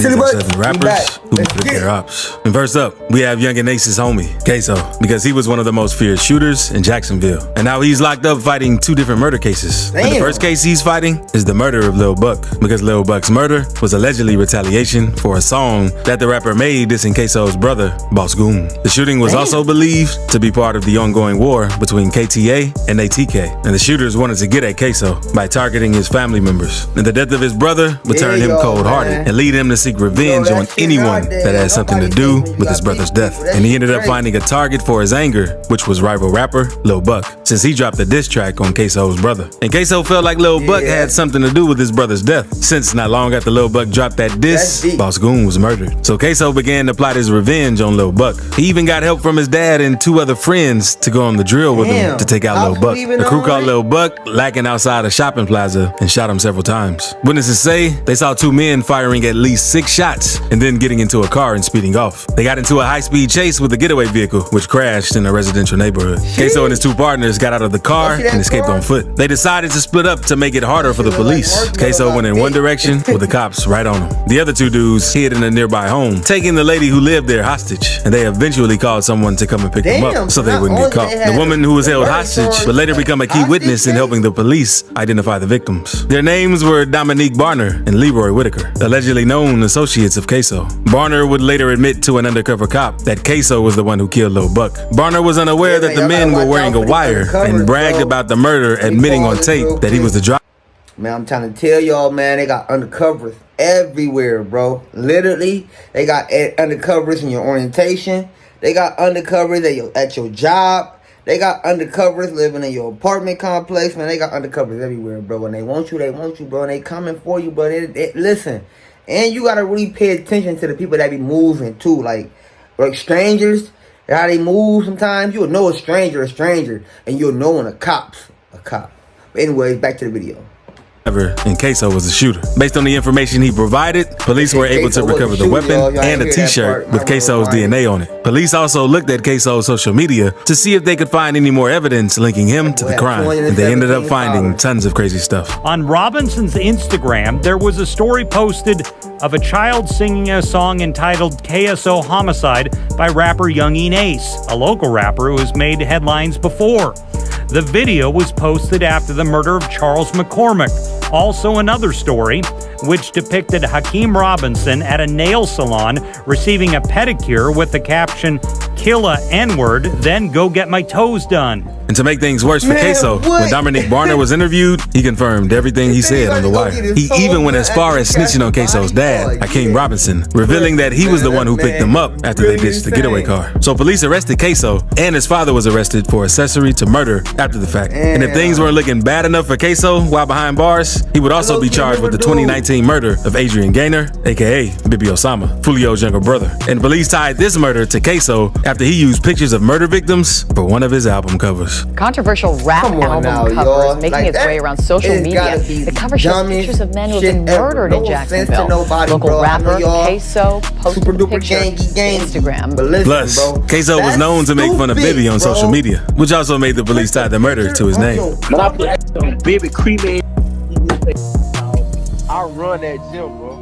These are Southern rappers who flip their ops. And first up, we have Young and Ace's homie, Queso, because he was one of the most feared shooters in Jacksonville. And now he's locked up fighting 2 different murder cases. And the first case he's fighting is the murder of Lil Buck, because Lil Buck's murder was allegedly retaliation for a song that the rapper made dissing Queso's brother, Boss Goon. The shooting was also believed to be part of the ongoing war between KTA and ATK, and the shooters wanted to get at Queso by targeting his family members. And the death of his brother would turn him cold-hearted and lead him to seek revenge on anyone that had something to do with his brother's death. And he ended up finding a target for his anger, which was rival rapper Lil Buck, since he dropped a diss track on Queso's brother. And Queso felt like Lil Buck had something to do with his brother's death, since not long after Lil Buck dropped that diss, Boss Goon was murdered. So Queso began to plot his revenge on Lil Buck. He even got help from his dad and 2 other friends to go on the drill with him to take out Lil Buck. The crew caught Lil Buck lacking outside a shopping plaza and shot him several times. Witnesses say they saw 2 men firing at least 6 shots and then getting into a car and speeding off. They got into a high-speed chase with a getaway vehicle, which crashed in a residential neighborhood. Queso and his 2 partners got out of the car and escaped on foot. They decided to split up to make it harder for the police. Queso went in one direction with the cops right on him. The other 2 dudes hid in a nearby home, taking the lady who lived there hostage, and they eventually called someone to come and pick them up so they wouldn't get caught. The woman who was held hostage would later become a key witness in helping the police identify the victims. Their names were Dominique Barner and Leroy Whitaker, allegedly known associates of Queso. Barner would later admit to an undercover cop that Queso was the one who killed Lil Buck. Barner was unaware that the men were wearing a wire and bragged about the murder, admitting on tape that he was the driver. Man, I'm trying to tell y'all, man, they got undercovers everywhere, bro. Literally, they got undercovers in your orientation. They got undercovers at your job. They got undercovers living in your apartment complex, man. They got undercovers everywhere, bro. When they want you, bro. And they coming for you, bro. Listen, and you gotta really pay attention to the people that be moving too, like strangers. How they move sometimes. You'll know a stranger, and you'll know when a cop's a cop. But anyways, back to the video. And Queso was the shooter. Based on the information he provided, police were able to recover the weapon and a t-shirt with Queso's DNA on it. Police also looked at Queso's social media to see if they could find any more evidence linking him to the crime, and they ended up finding tons of crazy stuff. On Robinson's Instagram, there was a story posted of a child singing a song entitled KSO Homicide by rapper Young and Ace, a local rapper who has made headlines before. The video was posted after the murder of Charles McCormick. Also another story, which depicted Hakeem Robinson at a nail salon receiving a pedicure with the caption, "Kill a N-word, then go get my toes done." And to make things worse for Queso, when Dominique Barner was interviewed, he confirmed everything he said on the wire. He even went as far as snitching on Queso's dad, Hakeem Robinson, revealing that he was the one who picked them up after they ditched the getaway car. So police arrested Queso, and his father was arrested for accessory to murder after the fact. And if things weren't looking bad enough for Queso while behind bars, he would also be charged with the 2019 murder of Adrian Gaynor, aka Bibi Osama, Fulio's younger brother. And police tied this murder to Queso after he used pictures of murder victims for one of his album covers. Controversial rap album cover is making its way around social media. The cover shows pictures of men who have been murdered in Jacksonville. Local rapper Queso posted the picture to Instagram. Plus, Queso was known to make fun of Bibi on social media, which also made the police tie the murder to his name. But I put Bibi creamy. I run that gym, bro.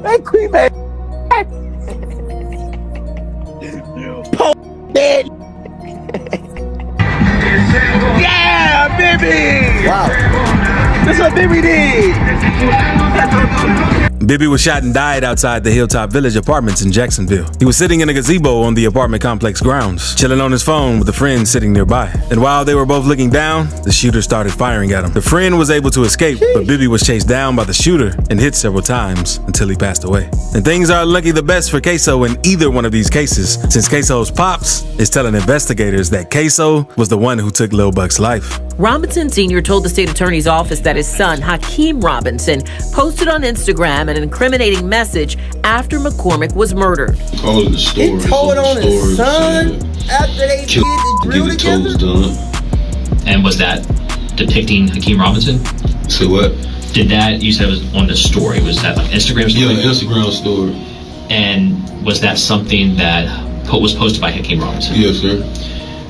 That cream ass. Dead. Yeah, baby! Wow. That's what Bibi did. Bibi was shot and died outside the Hilltop Village apartments in Jacksonville. He was sitting in a gazebo on the apartment complex grounds, chilling on his phone with a friend sitting nearby. And while they were both looking down, the shooter started firing at him. The friend was able to escape, but Bibi was chased down by the shooter and hit several times until he passed away. And things aren't looking the best for Queso in either one of these cases, since Queso's pops is telling investigators that Queso was the one who took Lil Buck's life. Robinson Sr. told the state attorney's office that his son, Hakeem Robinson, posted on Instagram an incriminating message after McCormick was murdered. He told on his son after they did the drill together? And was that depicting Hakeem Robinson? Say what? Did that, you said it was on the story, was that like Instagram story? Yeah, Instagram story. And was that something that was posted by Hakeem Robinson? Yes, sir.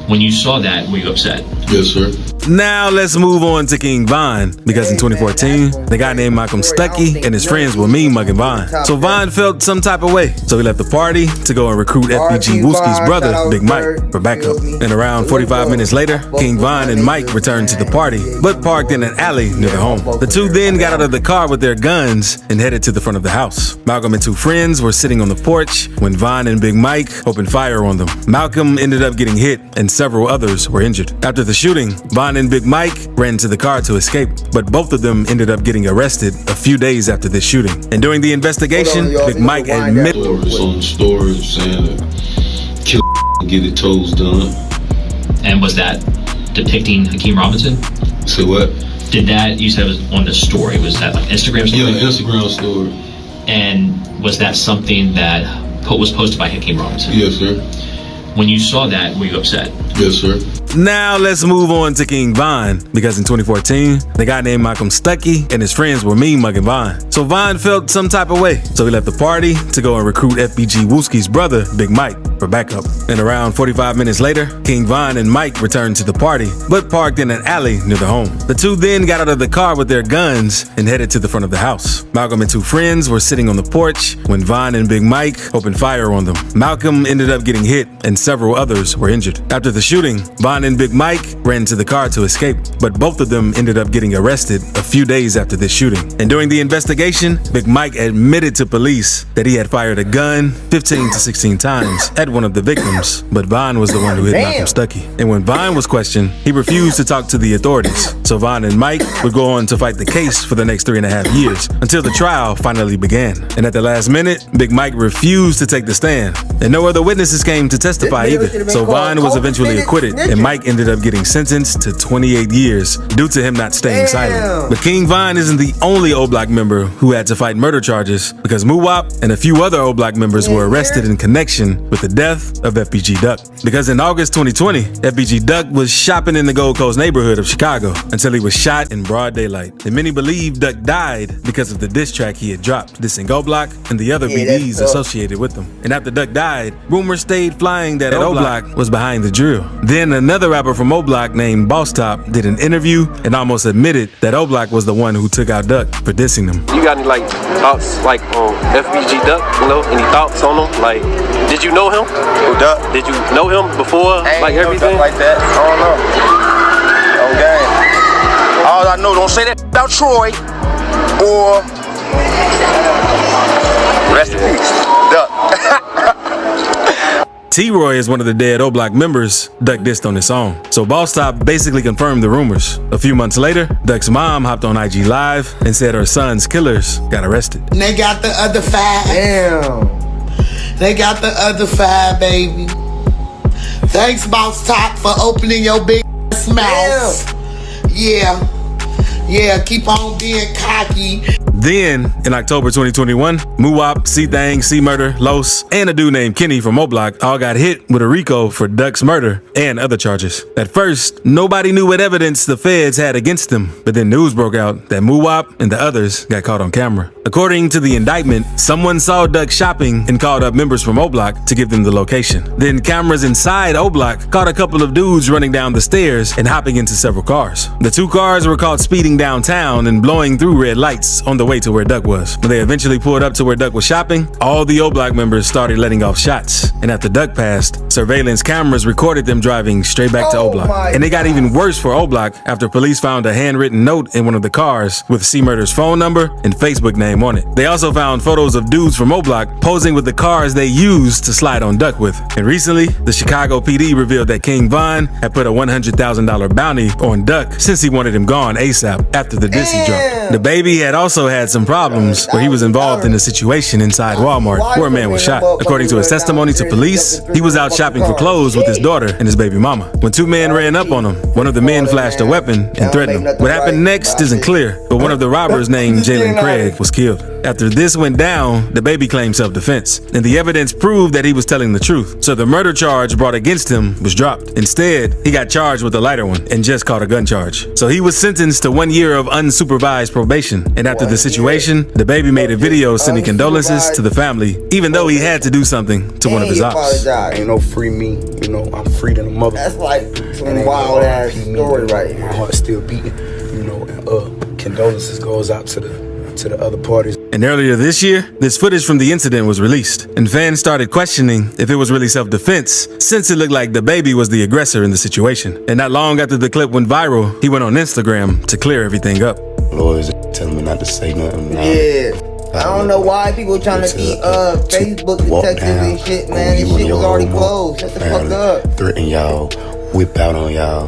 When you saw that, were you upset? Yes, sir. Now let's move on to King Von, because in 2014, the guy named Malcolm Stuckey and his friends were mean mugging Von. So Von felt some type of way. So he left the party to go and recruit FBG Wooski's brother, Big Mike, for backup. And around 45 minutes later, King Von and Mike returned to the party, but parked in an alley near their home. The two then got out of the car with their guns and headed to the front of the house. Malcolm and two friends were sitting on the porch when Von and Big Mike opened fire on them. Malcolm ended up getting hit and several others were injured. After the shooting, Von and Big Mike ran to the car to escape, but both of them ended up getting arrested a few days after this shooting. And during the investigation, Big Mike admitted on the story saying that kill get it toes done. And was that depicting Hakeem Robinson? Say what? Did that, you said it was on the story, was that like Instagram story? Yeah, Instagram story. And was that something that was posted by Hakeem Robinson? Yes, sir. When you saw that, were you upset? Yes, sir. Now let's move on to King Von, because in 2014, the guy named Malcolm Stuckey and his friends were mean mugging Von. So Von felt some type of way. So he left the party to go and recruit FBG Wooski's brother, Big Mike, for backup. And around 45 minutes later, King Von and Mike returned to the party, but parked in an alley near the home. The two then got out of the car with their guns and headed to the front of the house. Malcolm and two friends were sitting on the porch when Von and Big Mike opened fire on them. Malcolm ended up getting hit and several others were injured. After the shooting, Von and Big Mike ran to the car to escape, but both of them ended up getting arrested a few days after this shooting. And during the investigation, Big Mike admitted to police that he had fired a gun 15 to 16 times at one of the victims, but Von was the one who hit Malcolm Stuckey. And when Von was questioned, he refused to talk to the authorities. So Von and Mike would go on to fight the case for the next 3.5 years until the trial finally began. And at the last minute, Big Mike refused to take the stand, and no other witnesses came to testify either. So Von was eventually acquitted, and Mike ended up getting sentenced to 28 years due to him not staying silent. But King Von isn't the only O Block member who had to fight murder charges, because Muwop and a few other O Block members were arrested in connection with the death of FBG Duck. Because in August 2020, FBG Duck was shopping in the Gold Coast neighborhood of Chicago until he was shot in broad daylight. And many believe Duck died because of the diss track he had dropped, dissing O Block and the other BDs associated with them. And after Duck died, rumors stayed flying that O Block was behind the drill. Then another rapper from O Block named Boss Top did an interview and almost admitted that O Block was the one who took out Duck for dissing them. You got any like thoughts like on FBG Duck? You know, any thoughts on him? Like, did you know him? Who Duck? Did you know him before? Like everything? Like that? I don't know. Okay. All I know, don't say that about Troy or rest in peace, Duck. T-Roy is one of the dead O Block members Duck dissed on his song. So Boss Top basically confirmed the rumors. A few months later, Duck's mom hopped on IG Live and said her son's killers got arrested. And they got the other 5. Damn. They got the other 5, baby. Thanks, Boss Top, for opening your big mouth. Yeah, keep on being cocky. Then, in October 2021, Muwop, C-Thang, C-Murder, Los, and a dude named Kenny from O Block all got hit with a RICO for Duck's murder and other charges. At first, nobody knew what evidence the feds had against them, but then news broke out that Muwop and the others got caught on camera. According to the indictment, someone saw Duck shopping and called up members from O Block to give them the location. Then cameras inside O Block caught a couple of dudes running down the stairs and hopping into several cars. The 2 cars were caught speeding downtown and blowing through red lights on the way to where Duck was. When they eventually pulled up to where Duck was shopping, all the O Block members started letting off shots. And after Duck passed, surveillance cameras recorded them driving straight back to O Block. And it got even worse for O Block after police found a handwritten note in one of the cars with C-Murder's phone number and Facebook name on it. They also found photos of dudes from O Block posing with the cars they used to slide on Duck with. And recently, the Chicago PD revealed that King Von had put a $100,000 bounty on Duck since he wanted him gone ASAP after the diss he dropped. The baby had also had some problems where he was involved in a situation inside Walmart where a man was shot. According to his testimony to police, he was out shopping for clothes with his daughter and his baby mama. When 2 men ran up on him, one of the men flashed a weapon and threatened him. What happened next isn't clear, but one of the robbers named Jalen Craig was killed. After this went down, the baby claimed self-defense, and the evidence proved that he was telling the truth. So the murder charge brought against him was dropped. Instead, he got charged with a lighter one and just caught a gun charge. So he was sentenced to 1 year of unsupervised probation. And after the situation, the baby made a video sending condolences to the family, even though he had to do something to one of his ops. Ain't no free me, you know, I'm free than a mother. That's like some wild ass story right here. My heart's still beating, you know, and condolences goes out to the other parties. And earlier this year, this footage from the incident was released, and fans started questioning if it was really self-defense, since it looked like the baby was the aggressor in the situation. And not long after the clip went viral, he went on Instagram to clear everything up. Lawyers telling me not to say nothing now. Yeah. I don't know why people trying to be Facebook detectives and shit, man. This shit was already closed. Shut the fuck up. Threaten y'all, whip out on y'all.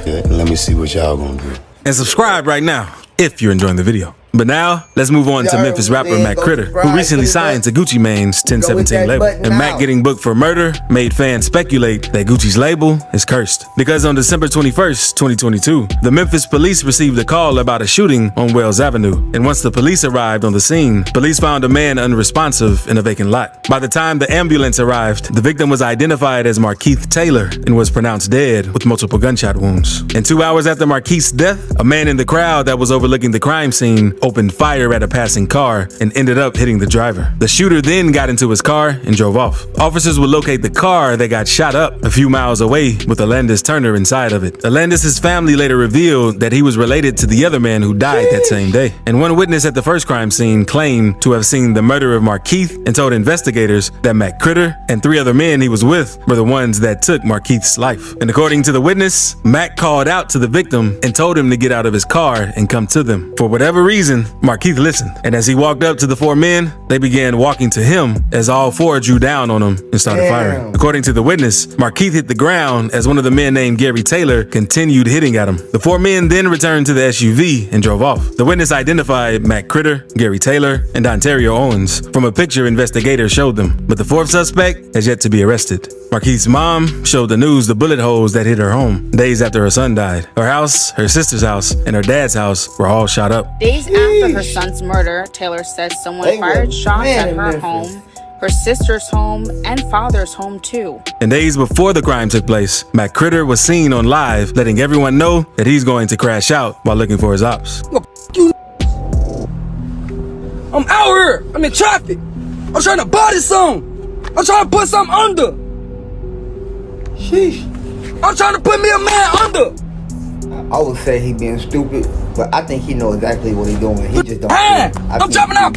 Yeah, let me see what y'all gonna do. And subscribe right now if you're enjoying the video. But now, let's move on to Memphis rapper Mac Critter, who recently signed to Gucci Mane's 1017 label. And Mac getting booked for murder made fans speculate that Gucci's label is cursed. Because on December 21st, 2022, the Memphis police received a call about a shooting on Wells Avenue. And once the police arrived on the scene, police found a man unresponsive in a vacant lot. By the time the ambulance arrived, the victim was identified as Markeith Taylor and was pronounced dead with multiple gunshot wounds. And 2 hours after Markeith's death, a man in the crowd that was overlooking the crime scene opened fire at a passing car and ended up hitting the driver. The shooter then got into his car and drove off. Officers would locate the car that got shot up a few miles away with Alandis Turner inside of it. Alandis' family later revealed that he was related to the other man who died that same day. And one witness at the first crime scene claimed to have seen the murder of Markeith and told investigators that Mac Critter and 3 other men he was with were the ones that took Markeith's life. And according to the witness, Mac called out to the victim and told him to get out of his car and come to them. For whatever reason, Markeith listened, and as he walked up to the 4 men, they began walking to him as all 4 drew down on him and started firing. According to the witness, Markeith hit the ground as one of the men named Gary Taylor continued hitting at him. The 4 men then returned to the SUV and drove off. The witness identified Mac Critter, Gary Taylor, and Ontario Owens from a picture investigators showed them, but the 4th suspect has yet to be arrested. Markeith's mom showed the news the bullet holes that hit her home days after her son died. Her house, her sister's house, and her dad's house were all shot up. Days after her son's murder, Taylor said someone fired shots at her home, her sister's home, and father's home too. And days before the crime took place, Mac Critter was seen on live letting everyone know that he's going to crash out while looking for his ops. I'm out here. I'm in traffic. I'm trying to body something. I'm trying to put something under. Sheesh. I'm trying to put me a man under. I would say he being stupid, but I think he knows exactly what he's doing. He just don't. I'm dropping out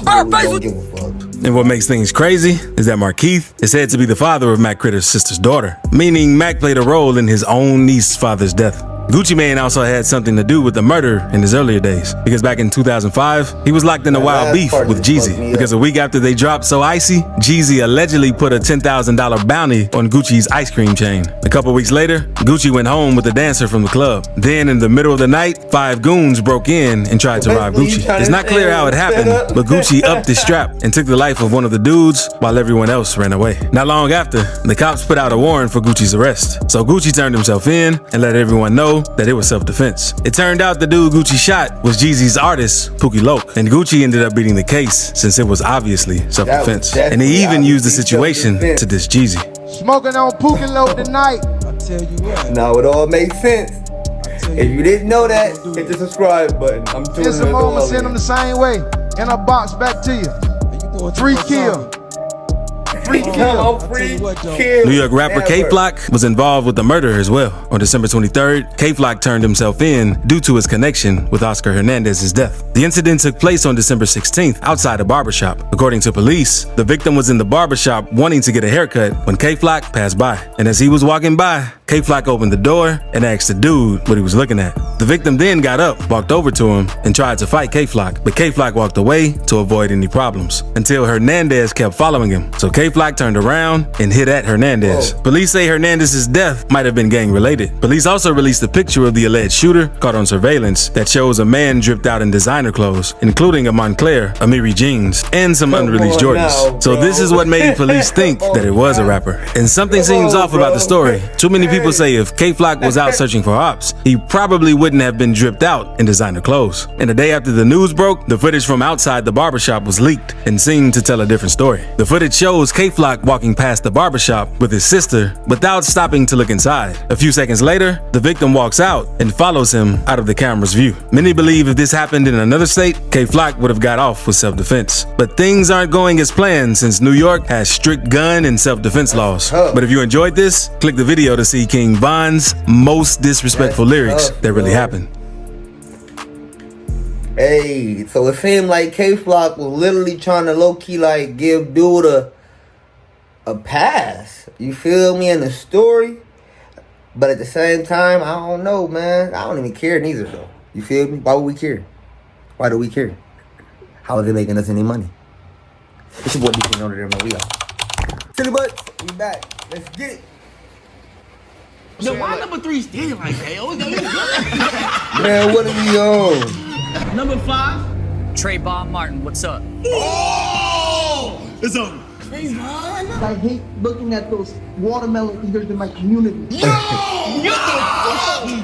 bare face. And what makes things crazy is that Markeith is said to be the father of Mac Critter's sister's daughter, meaning Mac played a role in his own niece's father's death. Gucci Mane also had something to do with the murder in his earlier days, because back in 2005, he was locked in a wild beef with Jeezy, because a week after they dropped So Icy, Jeezy allegedly put a $10,000 bounty on Gucci's ice cream chain. A couple weeks later, Gucci went home with a dancer from the club. Then in the middle of the night, 5 goons broke in and tried to rob Gucci. It's not clear how it happened, but Gucci upped his strap and took the life of one of the dudes while everyone else ran away. Not long after, the cops put out a warrant for Gucci's arrest. So Gucci turned himself in and let everyone know that it was self-defense. It turned out the dude Gucci shot was Jeezy's artist, Pookie Loke, and Gucci ended up beating the case since it was obviously self-defense. And he even used the situation to diss Jeezy. Smoking on Pookie Loke tonight. I tell you what. Now it all makes sense. If you didn't know that, hit the subscribe button. I'm doing Just a moment, send them the same way. In a box, back to you. Free kill. New York rapper K-Flock was involved with the murder as well. On December 23rd, K-Flock turned himself in due to his connection with Oscar Hernandez's death. The incident took place on December 16th outside a barbershop. According to police, the victim was in the barbershop wanting to get a haircut when K-Flock passed by. And as he was walking by, K-Flock opened the door and asked the dude what he was looking at. The victim then got up, walked over to him, and tried to fight K-Flock, but K-Flock walked away to avoid any problems until Hernandez kept following him. So K-Flock turned around and hit at Hernandez. Police say Hernandez's death might have been gang-related. Police also released a picture of the alleged shooter caught on surveillance that shows a man dripped out in designer clothes, including a Montclair, Amiri jeans, and some unreleased Jordans. So this is what made police think that it was a rapper. And something seems off about the story. Too many people people say if K-Flock was out searching for Opps, he probably wouldn't have been dripped out in designer clothes. And the day after the news broke, the footage from outside the barbershop was leaked and seemed to tell a different story. The footage shows K-Flock walking past the barbershop with his sister without stopping to look inside. A few seconds later, the victim walks out and follows him out of the camera's view. Many believe if this happened in another state, K-Flock would have got off with self-defense. But things aren't going as planned since New York has strict gun and self-defense laws. But if you enjoyed this, click the video to see King Von's most disrespectful lyrics that really happened. Hey, so it seemed like K-Flock was literally trying to low-key like give dude a pass. You feel me in the story? But at the same time, I don't know, man. I don't even care neither though. You feel me? Why would we care? Why do we care? How is it making us any money? It's your boy DtaeNoDinero, man. We out. Silly butts, we back. Let's get it. Yo, why number 3 standing like that? Man, what are we on? Number 5. Trayvon Martin, what's up? Oh! It's on. I hate looking at those watermelon eaters in my community. Yo!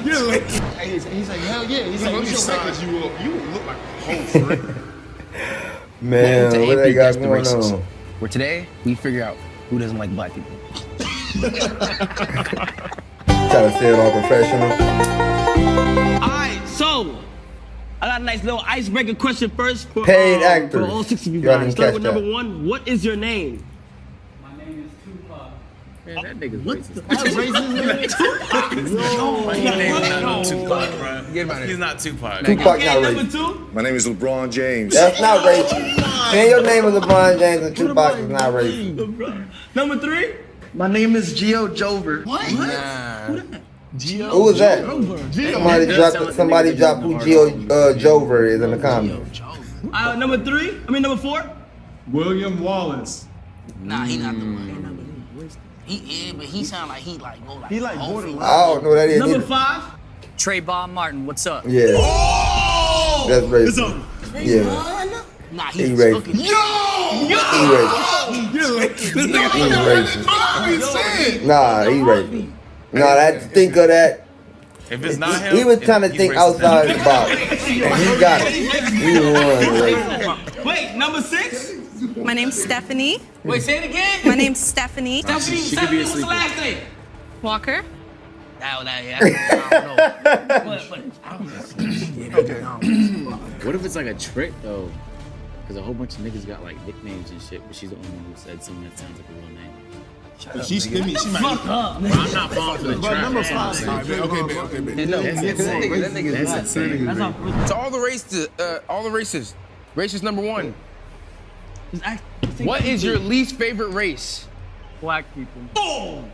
He's like, hell yeah. He's like, let me size you up. You look like a whole friend. Man, what they got going on? Where today, we figure out who doesn't like black people. Try to say it all professional. Alright, so I got a nice little icebreaker question first for paid actors. For all 6 of you guys. Start with number 1. What is your name? My name is Tupac. Man, that nigga's racist. That's racist. He's not Tupac. Tupac not number racist. 2. My name is LeBron James. That's not racist. Saying your name is LeBron James and Tupac is not racist. Number 3. My name is Gio Jover. What? Who was that? Somebody dropped who Gio Jover is in the comments. Number 3. Number 4. William Wallace. Nah, he not the one. But he sound like he like go like. He like borderline. I don't know what that is. Number either. 5. Trayvon Martin, what's up? Yeah. Oh! That's racist. Yeah. Nah, he racist. He racist. Nah, he racist. Nah, think of that. If it's not him, he was trying to think outside the box. And he got it. He won racist. Wait, number 6. My name's Stephanie. Wait, say it again. My name's Stephanie. Stephanie, what's the last name? Walker. What if it's like a trick though? Because a whole bunch of niggas got like nicknames and shit, but she's the only one who said something that sounds like a real name. She might I'm not falling for the trap. Number 5. Okay, babe. No, that's insane. To all the races, racist number 1. What is your least favorite race? Black people. Oh!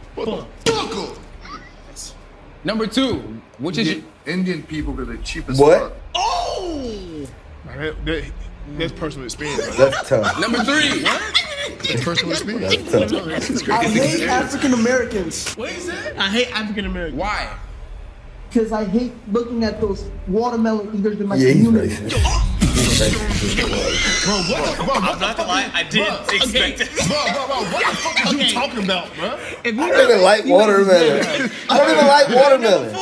Number 2, which is your... Indian people because they're cheap as What? fuck. Oh! That's personal experience. That's tough. Number 3. That's personal experience. That's tough. I hate African Americans What is that? I hate African Americans. Why? because I hate looking at those watermelon eaters in my Yeah, he's community. racist. Bro, I'm not gonna lie, I didn't expect it. Bro, what the fuck are you talking about, bro? I don't even like watermelon. I don't even like watermelon.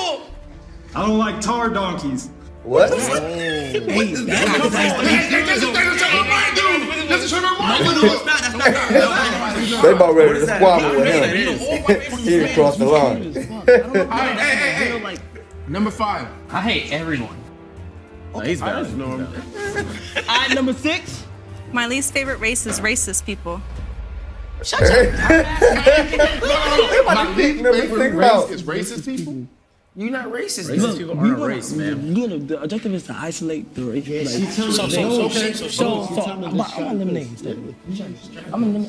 I don't like tar donkeys. What? They about ready to squabble with him. He done crossed the line. Hey. Number 5. I hate everyone. Okay, he's valid. Alright, number 6. My least favorite race is racist people. Shut up. My least favorite race is racist people? You're not racist. Racist people aren't a race, man. The objective is to isolate the race. I'm eliminating 6.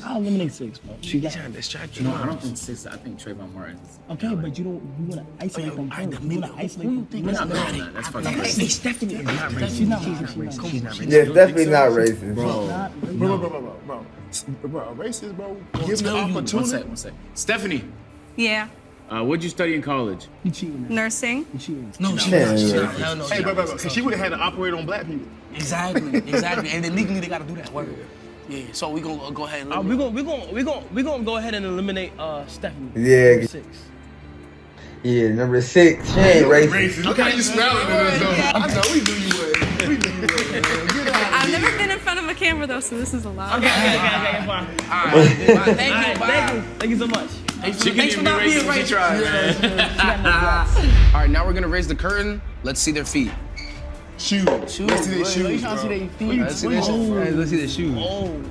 I'll eliminate 6, bro. trying to distract you. No, I don't think 6. I think Trayvon Martin. Okay, but you want to isolate them. You want to isolate them. That's fucking racist. Stephanie is not racist. She's not racist. Yeah, definitely not racist. Bro, a racist, bro. Give the opportunity. One sec. Stephanie, Yeah. what'd you study in college? Nursing. No, she not. Hell no. Hey, bro. So she would have had to operate on black people. Exactly. And then legally they gotta do that. Word. Yeah. So we gonna go ahead and eliminate. We gonna go ahead and eliminate Stephanie. Yeah. 6. Yeah, number 6. She ain't racist. Look how you smiling at us, though. I know we knew you would. We knew you would, man. Get out of I've never been in front of a camera though, so this is a lot. Okay, fine. All right, thank you so much. Thanks for not being racist. All right, now we're gonna raise the curtain. Let's see their feet. Shoes. Let's see their shoes, You trying to see their feet? Let's see their shoes. Let's see their shoes. Oh,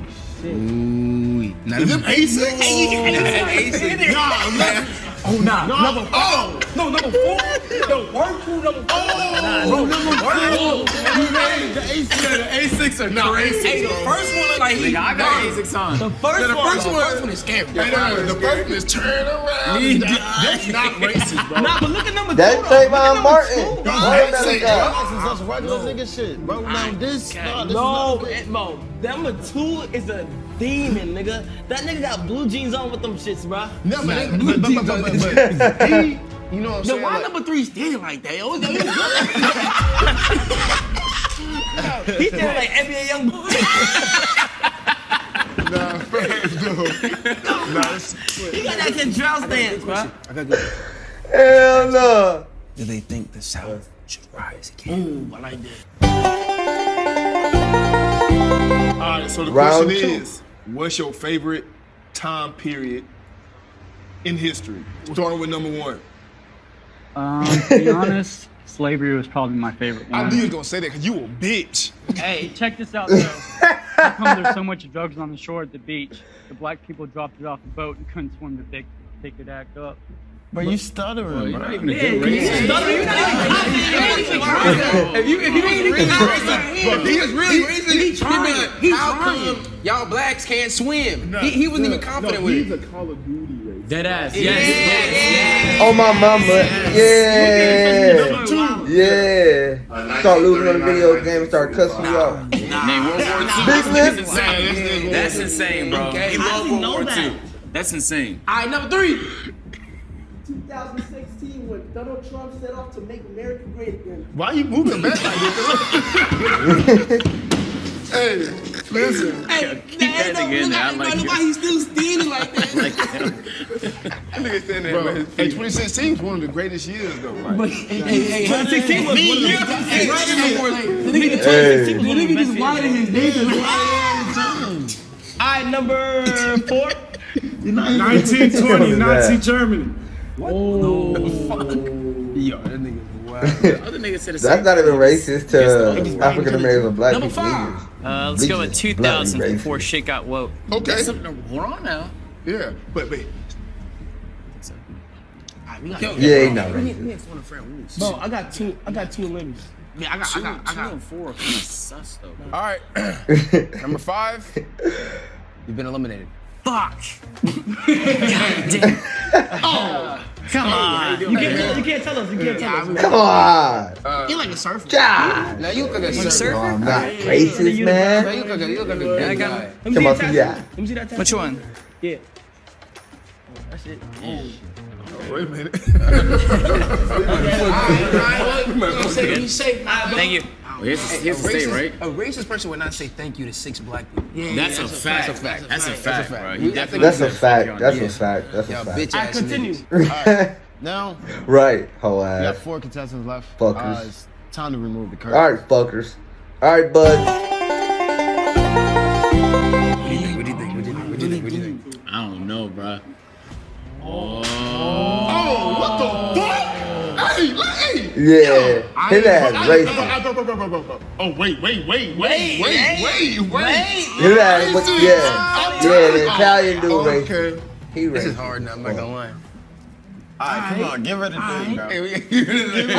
shit. Ooh. Is them A6? Nah. Number 4. No, number 4. The work crew number 4. Bro, number 4. The A6 are not A6. Hey, the first one look like he. I got A6 on. The first one is scary. The first one is turn around. That's not racist, bro. Nah, but look at number 2. That's Trayvon Martin. That's regular nigga shit, bro. Now this, No, number 2 is a demon, nigga. That nigga got blue jeans on with them shits, bro. No, but you know what I'm saying? Why number 3 standing like that? He's standing like NBA young boy. Nah, He got that Kentrell stance, bro. Hell no. Do they think the South should rise again? Ooh, I like that. All right, so the Round question 2. is, what's your favorite time period in history? Starting with number 1. To be honest, slavery was probably my favorite one. I knew you was gonna say that because you a bitch. Hey, check this out though. How come there's so much drugs on the shore at the beach? The black people dropped it off the boat and couldn't swim to pick it act up. But you stuttering, bro. You're not even a good racist. If you ain't really racist, he is really racist. He's trying. How come y'all blacks can't swim? He wasn't even confident with it. He's a Call of Duty racist. Dead ass. Yes. Oh my mama. Yeah. Start losing on the video game and start cussing you out. Name World War II. Big lip. That's insane, bro. He loved World War II. That's insane. All right, number 3. 2016 when Donald Trump set off to make America great again. Why you moving back like this? Hey, listen. Hey, Keep that nigga in there. I like why he's still standing like that. That nigga standing there, bro. Hey, 2016 was one of the greatest years, though. Like, Hey, 2016 was one of the the nigga 2016 was one of the best years. All right, number 4. 1920, Nazi Germany. What? Yo, that nigga's wild. Other niggas said the That's not even racist to African Americans and black Number people 5. either. Let's go with 2000 Bloody before racist. shit got woke. Okay. There's something wrong now. Yeah, but Yeah, he not racist. Bro, I got two limits. Yeah, I got 2 and 4 are kind of sus though. All right, number 5. You've been eliminated. Fuck. Oh, come on. You can't tell us. Come on. You like a surfer. God. Now you look like a surfer. No, I'm not racist, man. You look like a big guy. Come on, see that. Let me see that tattoo. Which one? Yeah. That's it. wait a minute. Thank you. Here's the state, right? A racist person would not say thank you to 6 black people. Yeah, That's a fact. That's a fact. That's a fact, bro. He definitely That's a said fuck fact. you on That's that. a fact. That's a Y'all fact. bitch I ass continue. niggas. Now, Right, whole we got ass. 4 contestants left. Fuckers. It's time to remove the curtain. All right, fuckers. All right, bud. What do you think? I don't know, bro. Oh, what the fuck? Hey. Yeah, his ass racist. Oh, wait. His ass, yeah, the Italian dude racist. Okay. He This is racist. hard now, I'm not gonna lie. Alright, come on, give it a day, bro.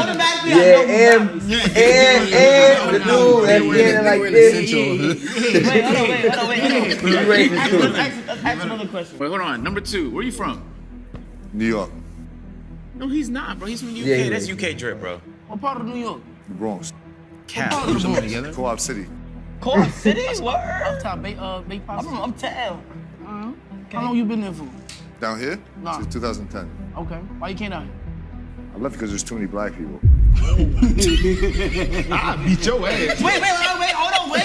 Automatically, Yeah, and the dude that's standing like this. Wait. He racist too. Let's ask another question. Wait, hold on. Number 2, where you from? New York, No, he's not, bro. He's from UK. Yeah, he That's is. UK drip, bro. What part of New York? the Bronx, Cap. Co-op City. Co-op City? Word? Uptown, Bay I'm from Uptown. How long you been there for? Down here? Nah. Since 2010. Okay. Why you came out here? I left because there's too many black people. I beat your ass. Wait, hold on, wait.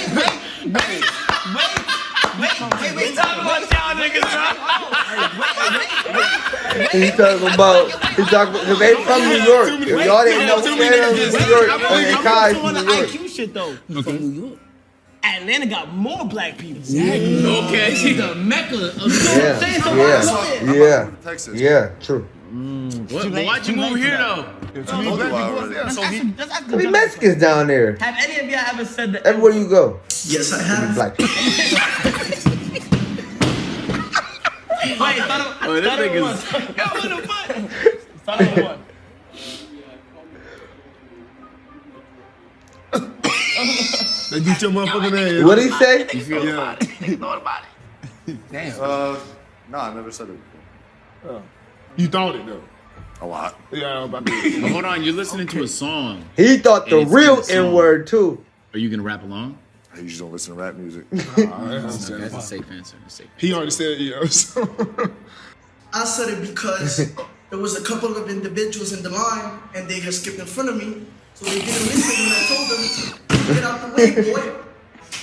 Talk about y'all niggas, bro. He talking about, cause they from New York. If y'all didn't know, Canada, New York, and Kai from New York. IQ shit though. From New York. Atlanta got more black people. Okay, she's the mecca of Yeah, true. Why'd you move here though? I mean, Mexicans down there. Have any of y'all ever said that? Everywhere you go. Yes, I have. Black people. Wait, start on one. They beat your motherfucking ass. What'd he say? You thought about it. Damn. No, I never said it before. You thought it though. A lot. Yeah, I'm about to. But hold on, you're listening to a song. He thought the real N-word too. Are you gonna rap along? I usually don't listen to rap music. That's a safe answer. He already said yes. I said it because there was a couple of individuals in the line and they had skipped in front of me. So they didn't listen when I told them, get out the way, boy.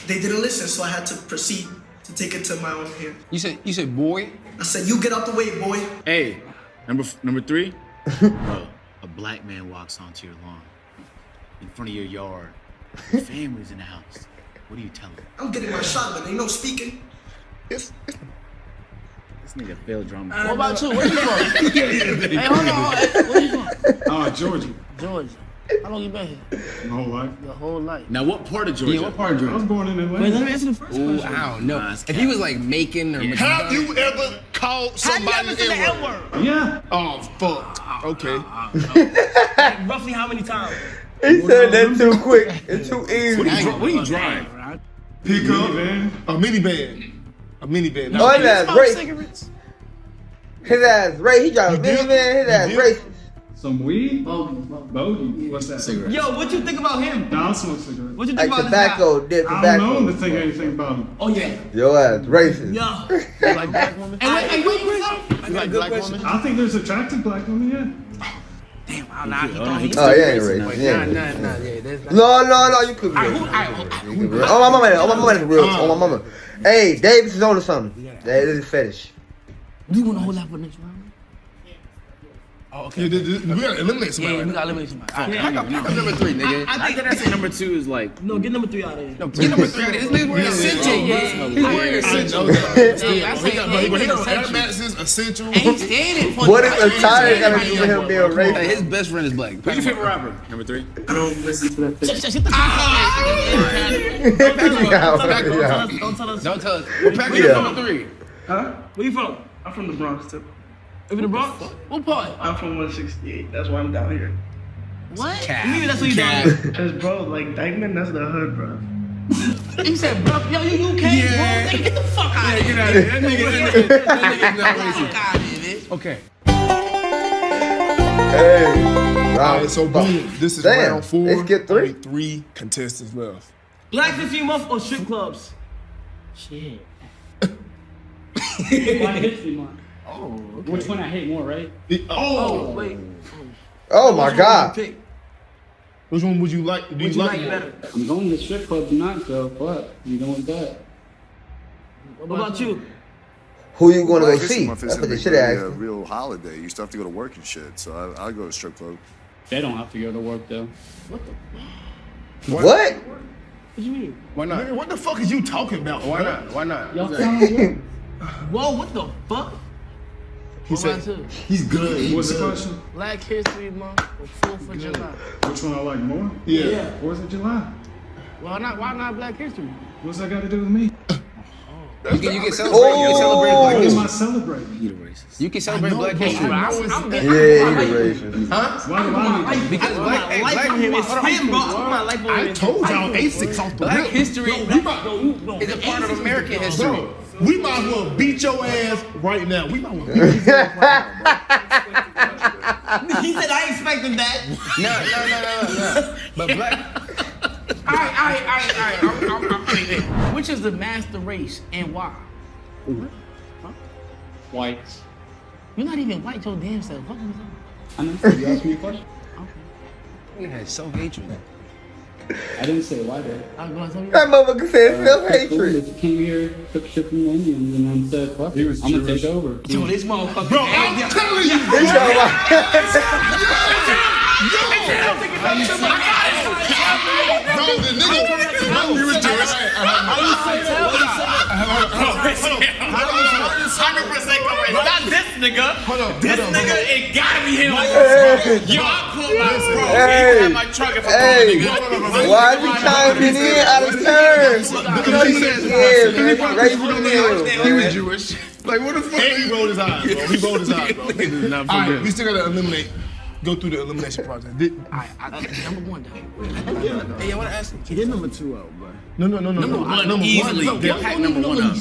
They didn't listen, so I had to proceed to take it to my own hand. You said boy? I said, you get out the way, boy. Hey, number 3. Bro, a black man walks onto your lawn, in front of your yard. Your family's in the house. What do you tell him? I'm getting my shot, but ain't no speaking. This nigga failed drama. What about you? Where you from? Hey, hold on. Where you from? Georgia. Georgia. How long you been here? My whole life. Your whole life. Now, what part of Georgia? Yeah, what part of Georgia? I was born in Atlanta. Wait, let me answer the first question. I don't know. If he was like Macon or Have you ever called somebody Have you ever said the N-word? Yeah. Oh, fuck. Okay. Like, roughly how many times? He said that too quick and too easy. What do you drive? Pickup? A minivan. A minivan. Oh, his ass racist. His ass racist. He drive a minivan. His ass racist. Some weed? Bogey. What's that? Cigarette. Yo, what you think about him? No, I smoke cigarettes. What you Like think about tobacco, dip I tobacco. don't know him to think anything about him. Oh, yeah. Your ass racist. Yo. You like black women? And where you from? You like black women? I think there's attractive black women, yeah. Damn, Oh, yeah, ain't racist. Yeah. No, you could be. Oh, my mama, that's real. Oh, my mama. Hey, Davis is on to something. That is a fetish. You want to hold out for the next round? Oh, okay. We gotta eliminate somebody. Yeah, we gotta eliminate somebody. Pick up number 3, nigga. I think I say number 2 is like. No, get number 3 out of here. No, get number 3 out of here. This nigga's wearing essential. He's wearing essential. Air Max's essential. Ain't standing for What is attire gotta do with him being racist? His best friend is black. Who's your favorite rapper? Number 3. I don't listen to that. Don't tell us. Don't tell us. We're packing up number 3. Huh? Where you from? I'm from the Bronx, too. You from the Bronx? What part? I'm from 168. That's why I'm down here. What? Maybe that's what you doing. Cause bro, like Dykeman, that's the hood, bro. He said, bro, yo, you UK, bro? Nigga, get the fuck out of here. Get out of here. That nigga's not racist. Fuck out of here, bitch. Okay. Hey. All right, so boom. This is round 4. They skipped 3. Only 3 contestants left. Black History Month or strip clubs? Shit. Black History Month. Oh, okay. Which one I hate more, right? Oh, wait. Oh my God. Which one would you like? Do you like better? I'm going to strip club tonight, so fuck. You going with that? What about you? Who you going to go Black History see? Month That's isn't what they really should have a asked. real holiday. You still have to go to work and shit. So I'll go to strip club. They don't have to go to work, though. What the? What? What you mean? Why not? Nigga, what the fuck is you talking about? Why not? Why not? Y'all sound Whoa, what the fuck? He said he's good. What's the question? Black History Month or 4th of July? Which one I like more? Yeah. 4th of July. Why not Black History? What's that got to do with me? You can celebrate. You can celebrate Black What am History. I celebrating? You can celebrate Black History. Yeah, he's racist. Huh? Why do I need to? Because Black from him. It's him, bro. My life on I him. told y'all A6 off the Black rip. history is a part of American history. Bro, we might as well beat your ass right now. We might as well beat your ass right now, He said I expected that. No. But black. All right. Which is the master race and why? Whites. You're not even white your damn self. What was that? I know. You asked me a question. You had so hatred. I didn't say why though. That motherfucker said self-hatred. They came here, took shit from the Indians, and then said, fuck it, I'm gonna take over. Yo, this motherfucker. Bro, I'm telling you, bro. Bro, the nigga. You was Jewish. Not this nigga. This nigga, it gotta be him. Yo, I pulled my bro. Hey, my truck if why is he chiming in out of turn? He was Jewish. Like, what the fuck? He rolled his eyes, bro. He rolled his eyes, bro. Alright, we still gotta eliminate. Go through the elimination process. Number one, though. Hey, I wanna ask you. Get number 2 out, bro. No. Number one, easily. Get pack number one up.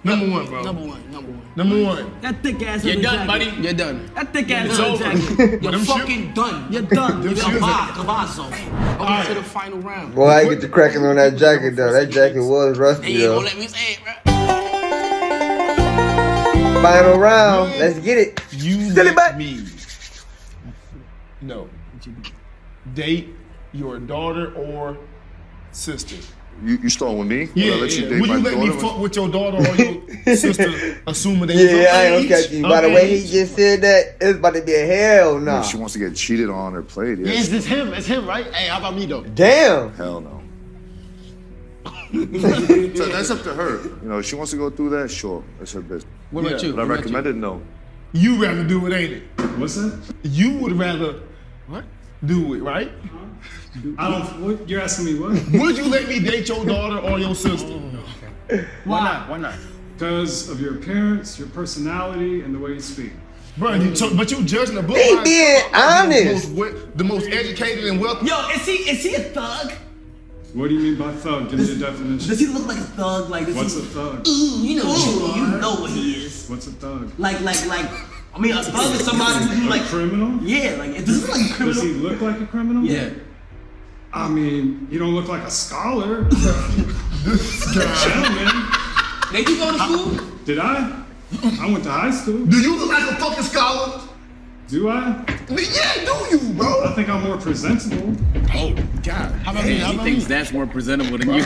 Number one, bro. Number one. That thick ass. You're done, buddy. You're done. That thick ass. It's over. You're fucking done. You're done. You're Cavazo. Over to the final round. Boy, I get the cracking on that jacket though. That jacket was rusty Hey, you though. won't let me say it, bro. Final round. Let's get it. You Silly butt. me. No. Date your daughter or sister. You starting with me? Yeah, Will I let you yeah. date Would my you let me daughter? fuck with your daughter or your sister, assuming they Yeah, I ain't gonna catch you. By the way he just said that, it's about to be a hell no. If she wants to get cheated on or played, Yeah, yes. it's him. It's him, right? Hey, how about me though? Damn. Hell no. So that's up to her. You know, if she wants to go through that, sure, that's her business. What about you? But I recommend it, no. You rather do it, ain't it? What's that? You would rather do it, right? I don't. What, you're asking me what? Would you let me date your daughter or your sister? Why not? Why not? Because of your appearance, your personality, and the way you speak. Bro, but you judging the book. He being honest. The most educated and wealthy. Yo, is he a thug? What do you mean by thug? Give me the definition. Does he look like a thug? Like, what's a thug? You know what he is. What's a thug? Like. I mean, a thug is somebody who like criminal. Yeah, like does he look like a criminal? Does he look like a criminal? Yeah. I mean, you don't look like a scholar. This gentleman. Did you go to school? Did I? I went to high school. Do you look like a fucking scholar? Do I? Yeah, do you, bro? I think I'm more presentable. Oh, God. How about me? He thinks that's more presentable than you.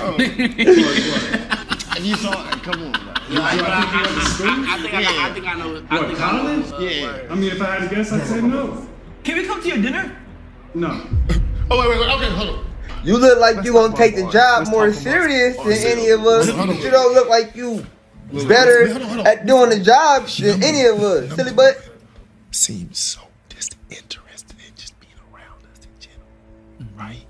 You saw it. Come on, bro. I think I know. What, college? Yeah. I mean, if I had to guess, I'd say no. Can we come to your dinner? No. Oh, wait. Okay, hold on. You look like you gonna take the job more serious than any of us. You don't look like you better at doing the job than any of us. Silly butt. Seems so disinterested in just being around us in general, right?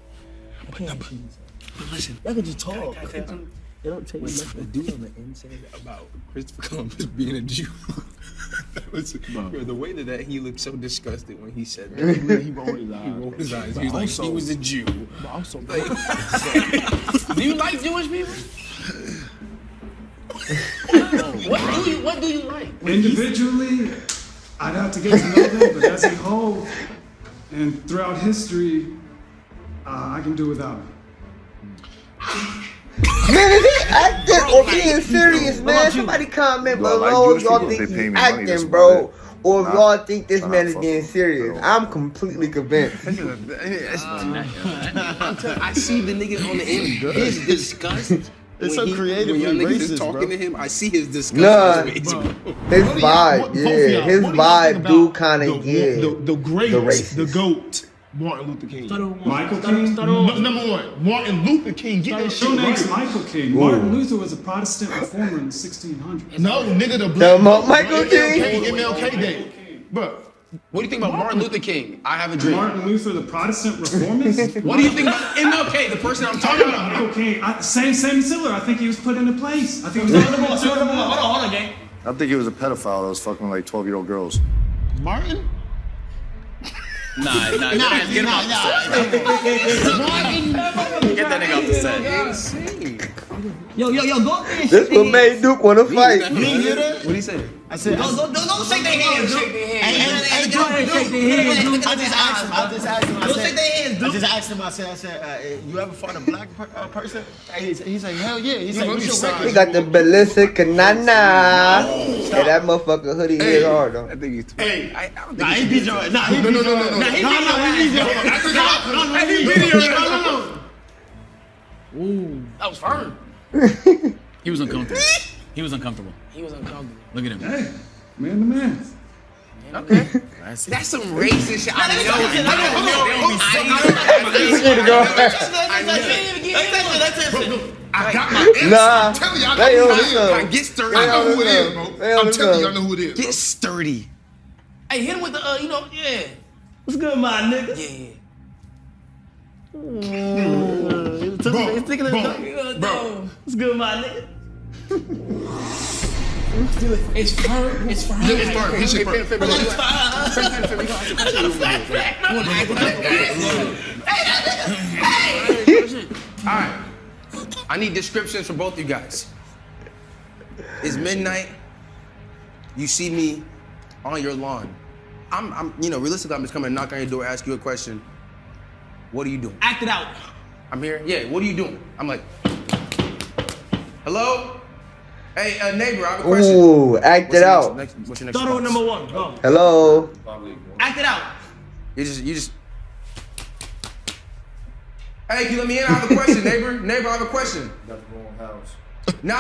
But listen, I could just talk. It don't take much to do on the inside about Christopher Columbus being a Jew. Listen, bro, the way that he looked so disgusted when he said that. He rolled his eyes. He rolled his eyes. He was like, he was a Jew. But also, like, do you like Jewish people? What do you like? Individually, I'd have to get to know them, but as a whole, and throughout history, I can do without it. Man, is he acting or being serious, man? Somebody comment below if y'all think he's acting, bro. Or if y'all think this man is being serious. I'm completely convinced. I see the nigga on the end. His disgust. It's so creative. When y'all niggas is talking to him, I see his disgust. Nah, his vibe, yeah. His vibe do kind of get the great, the GOAT. Martin Luther King. Michael King? Number one, Martin Luther King. Get that shit Your name's right. Michael King. Martin Luther was a Protestant reformer in the 1600s. No, nigga, the black Michael King. MLK Day. Bro, what do you think about Martin Luther King? I have a dream. Martin Luther, the Protestant reformist? What do you think about MLK, the person I'm talking about? Michael King, same similar. I think he was put into place. I think he was Hold on, gang. I think he was a pedophile that was fucking like 12-year-old girls. Martin? Nah, get him off the set. Get that nigga off the set. Yo, go up there and This what made Duke want to fight. What did he say? I said, don't shake their hands, Duke. Hey, go ahead and shake their hands, Duke. I just asked him. Don't shake their hands, Duke. I just asked him. I said, you ever fought a black person? He's like, hell yeah. He's like, what's your record? He got the ballistic canana. Hey, that motherfucker hoodie is hard though. I think he's. Hey, Nah, he beat your ass. Nah, he beat your ass. No. Ooh. That was firm. He was uncomfortable. He was uncomfortable. He was uncomfortable. Look at him. Hey, man to man. Okay. That's some racist shit. I got my answer. Nah. I'm telling you, I They know on who this it is. one. Get sturdy. I know who it is, bro. I'm telling you, I know who it is. Get sturdy. Hey, hit him with the, yeah. What's good, my nigga? Yeah. Bro. What's good, my nigga? It's firm. It's firm. Yeah, it's firm. His shit All right. I need descriptions from both you guys. It's midnight. You see me on your lawn. I'm realistically, I'm just coming to knock on your door, ask you a question. What are you doing? Act it out. I'm here. Yeah, what are you doing? I'm like, hello? Hey, neighbor, I have a question. Ooh, act it out. What's your next Start with response? number one. Go. Hello. Act it out. You just. Hey, can you let me in? I have a question, neighbor. Neighbor, I have a question. Got the wrong house. Nah,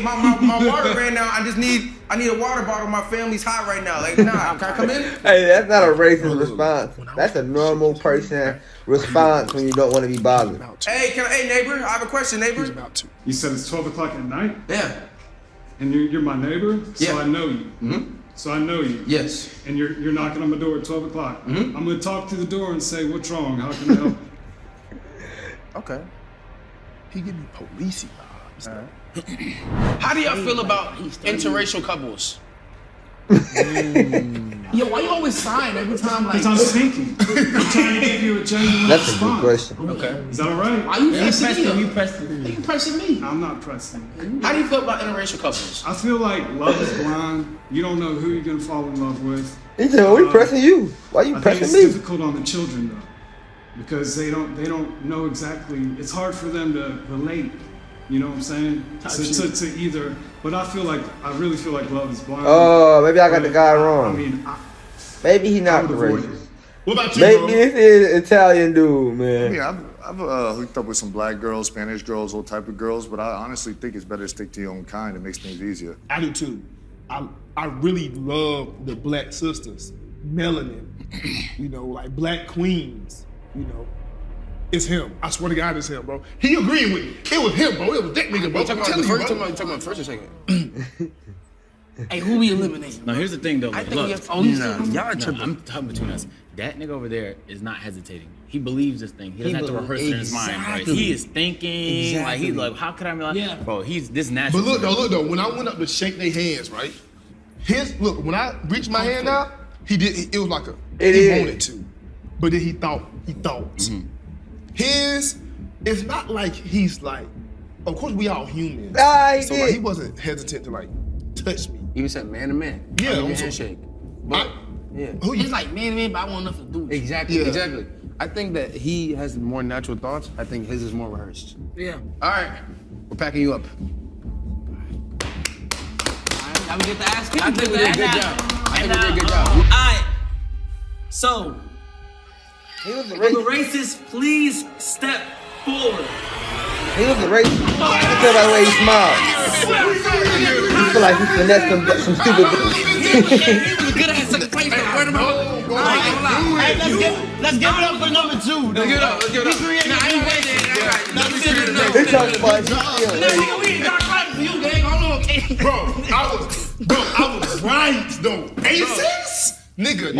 my water ran out. I need a water bottle. My family's hot right now. Like, nah, can I come in? Hey, that's not a racist response. That's a normal person response when you don't want to be bothered. Hey, neighbor, I have a question, neighbor. You said it's 12 o'clock at night? Yeah. And you're my neighbor? So Yeah. I know you. Mm-hmm. So I know you. Yes. And you're knocking on my door at 12 o'clock. Mm-hmm. I'm gonna talk through the door and say, what's wrong? How can I help? Okay. He give me policey vibes. How do y'all feel about interracial couples? Yo, why you always sign every time? Like, Because I'm thinking. I'm trying to give you a genuine That's a response. good question. Okay. Is that all right? why you pressing me? You pressing You pressing me? I'm not pressing. How do you feel about interracial couples? I feel like love is blind. You don't know who you're gonna fall in love with. He said, "What are you pressing you? Why you I think pressing it's me?" difficult on the children though, because they don't know exactly. It's hard for them to relate. You know what I'm saying? To either. But I really feel like love is blind. Oh, maybe I got the guy wrong. I mean, maybe he not would avoid racist. What about you, Maybe bro? this is Italian dude, man. Yeah, I've hooked up with some black girls, Spanish girls, all type of girls, but I honestly think it's better to stick to your own kind. It makes things easier. I do too. I really love the black sisters, melanin, like black queens, It's him. I swear to God, it's him, bro. He agreeing with me. It was him, bro. It was that nigga, bro. You talking about first or second? Hey, who we eliminating? No, here's the thing though. I Look, think we have y'all tripping. I'm talking between us. That nigga over there is not hesitating. He believes this thing. He doesn't have to rehearse it in his mind, right? He is thinking. Like he's like, how could I be like? Yeah. Bro, he's this natural. But look though. When I went up to shake their hands, right? When I reached my hand out, he did. It was like he wanted to, but then he thought. Mm-hmm. It's not like he's like. Of course, we all humans. So like, he wasn't hesitant to like touch me. You said man to man. Yeah, Give me a handshake. But yeah. He's like, man, but I want nothing to do with you. Exactly. I think that he has more natural thoughts. I think his is more rehearsed. Yeah. All right, we're packing you up. Now we get to ask him. I think we did a good job. All right. So, He was a if you're racist. racist, please step forward. He was a racist. You can tell by the way he smiled. You feel like he finessed some stupid. He was good at second place. Word of mouth. Let's give it up for number two. Let's give it up. I ain't waiting. They talking about We ain't got clapping for you, gang. Hold on, okay? I was right though. Aces? Nigga,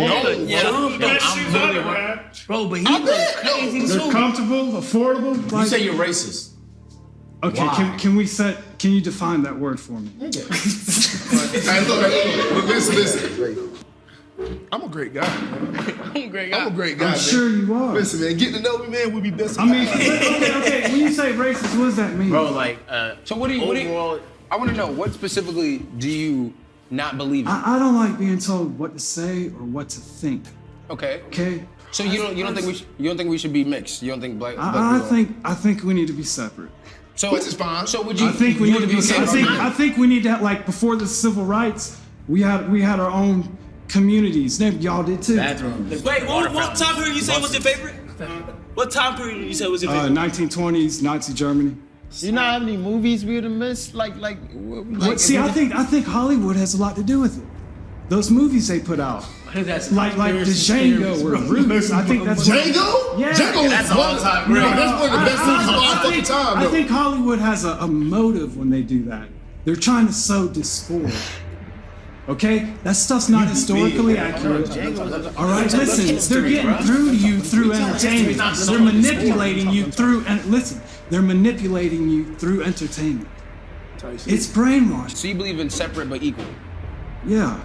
Bro, but he was crazy they're too. comfortable, affordable. You say you're racist. Okay, can you define that word for me? Hey, look, listen. I'm a great guy, man. I'm a great guy. I'm sure you are. Listen, man, getting to know me, man, we'll be best. I mean, okay. When you say racist, what does that mean? Bro, like, So what do you? I want to know what specifically do you not believe in? I don't like being told what to say or what to think. Okay. Okay. So you don't think we should be mixed? You don't think black? I think we need to be separate. So which is fine. So would you? I think we need to be. separate? I think we need to like before the civil rights, we had our own communities. Y'all did too. Bathrooms. Wait, what time period you say was your favorite? What time period did you say was it? 1920s, Nazi Germany. You know how many movies we would have missed? Like See, I think Hollywood has a lot to do with it. Those movies they put out, like the Django or Roots. I think that's Django. Yeah, Django that's is one. That's one of the best movies of all fucking time. I think Hollywood has a motive when they do that. They're trying to sow discord. Okay, that stuff's not historically accurate. All right, listen, they're getting through to you through entertainment. They're manipulating you through, and listen, they're manipulating you through entertainment. It's brainwashed. So you believe in separate but equal? Yeah.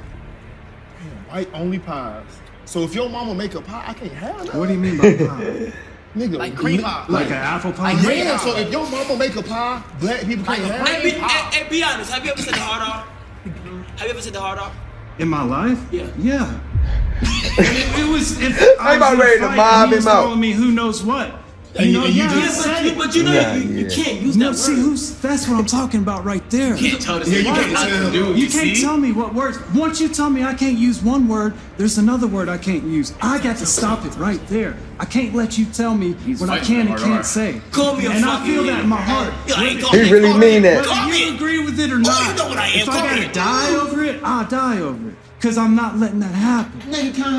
White only pies. So if your mama make a pie, I can't have that. What do you mean by pie? Nigga, Like cream pie. Like an apple pie? Yeah, so if your mama make a pie, black people can't have it. Hey, be honest. Have you ever said the hard R? Have you ever said the hard R? In my life? Yeah. Yeah. It was. If I about ready to mob him out. Telling me who knows what. And you But you know you can't use that word. See, that's what I'm talking about right there. You can't tell this Yeah, you nigga can't what to tell. do. You can't tell me what words. Once you tell me I can't use one word, there's another word I can't use. I got to stop it right there. I can't let you tell me what I can and can't say. Call me a and I fucking feel that in my heart. He really mean that. Whether you agree with it or not, you know what I am. if I gotta die over it, I'll die over it. Cause I'm not letting that happen.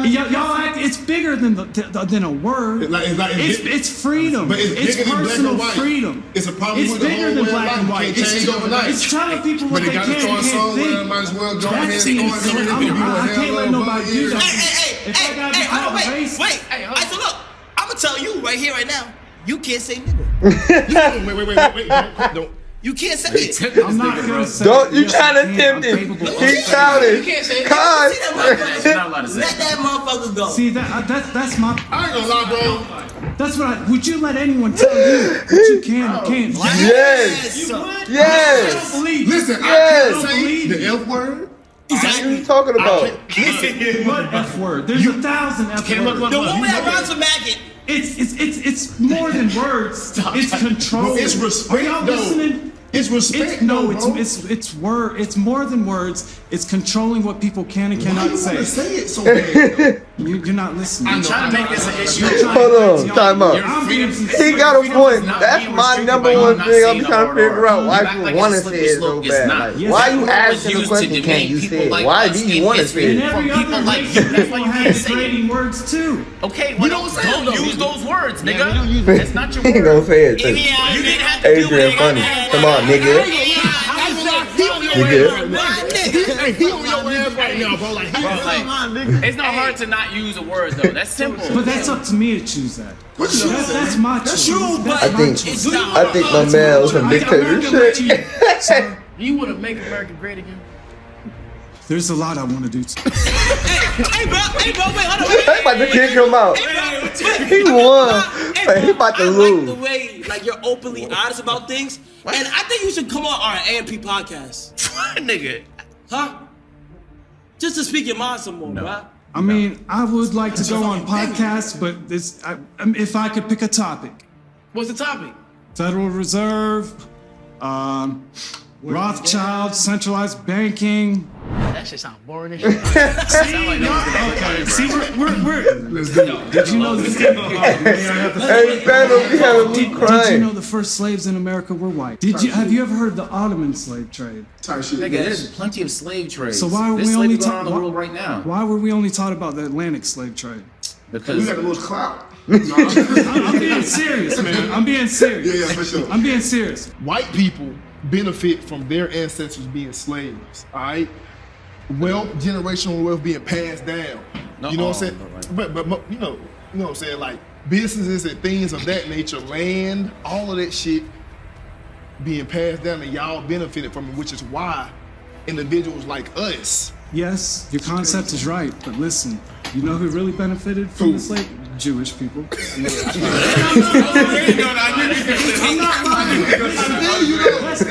Y'all act. It's bigger than a word. It's freedom. But it's bigger than personal black and white. freedom. It's a problem It's with the bigger whole than way of black and life. white. Can't change overnight. It's telling people what But they they can gotta throw a and song can't where think. might as well go ahead That's and insane. I can't let nobody do that. Hey, wait. I said, look, I'm gonna tell you right here, right now. You can't say nigga. Wait. Don't. You can't say it. I'm not gonna say Don't you trying to tempt him? He's childish. You can't say it. Cause You're not allowed to say Let it. that motherfucker go. See that's my. I ain't gonna lie, bro. That's what would you let anyone tell you what you can or can't? yes, I don't yes. believe. Listen, Yes. I can't say the F word. What are you talking about? What F word? There's 1,000 F words. The woman that runs a maggot. It's more than words. It's control. No, it's respect, Are y'all though. listening? It's respect. No, bro. it's word. It's more than words. It's controlling what people can and Why cannot you say. wanna say it so bad? You're not listening. I'm trying to make this an issue. Hold on, time out. He got a point. That's my number one thing I'm trying to figure out. Why you want to say it so bad? Like, why you asking the question? Can't you say it? Why do you want to say And it? every other race people have degrading words too. Okay, well, don't use those words, nigga. we don't use it. That's not your He word. gonna say it too. You didn't have to do Adrian it. funny. Come on, nigga. You good? Hey, he on your ass right now, bro. Like, It's not hard to not use a word though. That's simple. But that's up to me to choose that. That's my choice. true, but I think my man was some dictatorship. You want to make America great again? There's a lot I want to do. Hey, bro, wait, hold on. They about to kick him out. He won. But he about to I lose. like the way you're openly honest about things, and I think you should come on our AMP podcast. Nigga. Huh? Just to speak your mind some more, bro. I mean, I would like to go on podcasts, but if I could pick a topic. What's the topic? Federal Reserve, Rothschild, centralized banking. That shit sound boring as shit. See, Let's do it. Did you know this? Hey, Phantom, we having me Did you crying. know the first slaves in America were white? Have you ever heard of the Ottoman slave trade? Nigga, there's plenty of slave trades. So why were There's we slavery only going on in the world right now? Why were we only taught about the Atlantic slave trade? Because we got the most clout. I'm being serious, man. I'm being serious. Yeah, for sure. I'm being serious. White people benefit from their ancestors being slaves, all right? Wealth, generational wealth being passed down. You know what I'm saying? But you know what I'm saying? Like businesses and things of that nature, land, all of that shit being passed down, and y'all benefited from it, which is why individuals like us. Yes, your concept is right, but listen, you know who really benefited from the slave? Jewish people. I'm not lying.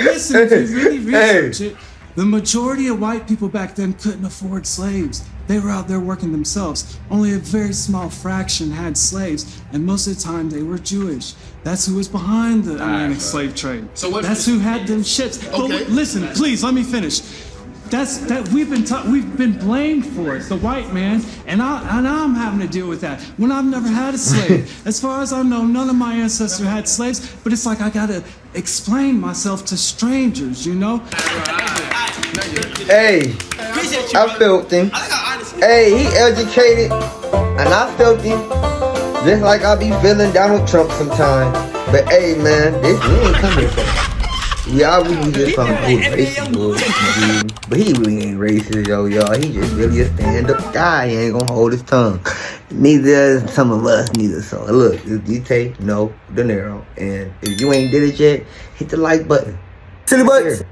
Listen, if you really research it, the majority of white people back then couldn't afford slaves. They were out there working themselves. Only a very small fraction had slaves, and most of the time they were Jewish. That's who was behind the Atlantic slave trade. So that's who had them ships. Okay. But listen, please, let me finish. We've been blamed for it, the white man, and I'm having to deal with that when I've never had a slave. As far as I know, none of my ancestors had slaves, but it's like I gotta explain myself to strangers, you know? Hey, I felt him. Hey, he educated, and I felt him. Just like I be feeling Donald Trump sometimes. But hey, man, we ain't coming for that. Yeah, we just some old racist dude. But he really ain't racist, y'all. He just really a stand-up guy. He ain't gonna hold his tongue. Neither is some of us, neither. So look, it's DtaeNoDinero. And if you ain't did it yet, hit the like button. Silly butts.